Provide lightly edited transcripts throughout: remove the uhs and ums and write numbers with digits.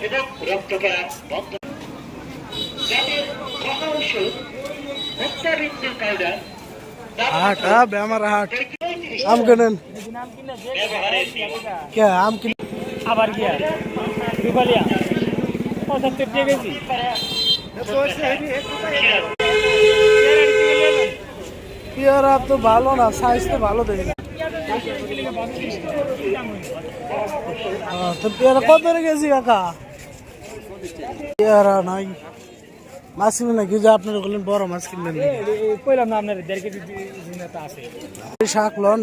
এবং রক্ত করা বন্ধ। যাদের কথা ওষুধ হত্যাবৃত্তির পাউডার হাট আমার হাট আম কেনেন কে আম কিনে আবার গিয়া দুপালিয়া 75 টাকা কেজি পেয়ারা তো ভালো না, সাইজ তো ভালো দেখি না। তো পেয়ারা কত রেখেছি কাকা? পেয়ারা নাই, মাছ কিনবেন নাকি? যে আপনারা বললেন বড় মাছ কিনবেন কইলাম না আপনার 1.5 কেজি আছে। শাক লন,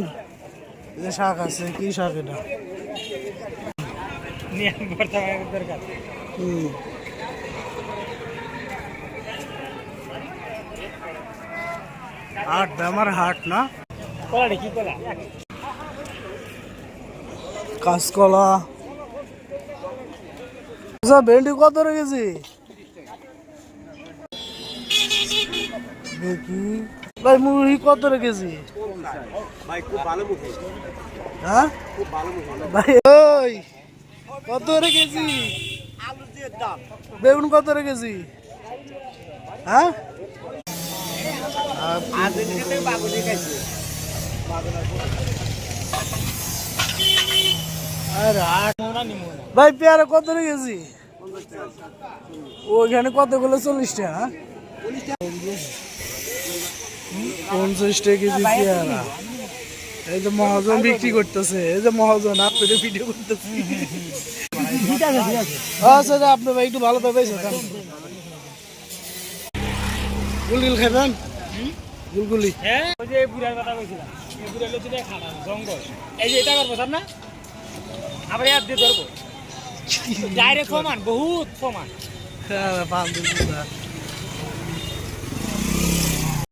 যে শাক আছে কি শাক এটা? নিয়ে ভর্তা দরকার। হাট আমার হাট না, কলাটা কি কলা? কাঁচকলা। আচ্ছা ভেন্ডি কত রেখেছি দেখি ভাই? মুড়ি কত রেখেছি হ্যাঁ ভাই? ওই কত রেখেছি? বেগুন কত রেখেছি হ্যাঁ? ভাই পেয়ারা কত রেখেছি? ওইখানে কতগুলো? 40 টাকা। 50 টাকা কেজি পেয়ারা। এই যে মহাজন বিক্রি করতেছে, এই যে মহাজন আপনাদের ভিডিও করতেছে। আচ্ছা আপনি ভাই একটু ভালো পাবে গুলগুলি খাবেন? গুলগুলি ওই যে বুড়ার কথা কইছিলাম, এই বুড়ার লোকটা খাড়া জঙ্গল। এই যে এটা করবো না, আবার হাত দিয়ে ধরবো ডাইরেক্ট সমান, বহুত সমান। হ্যাঁ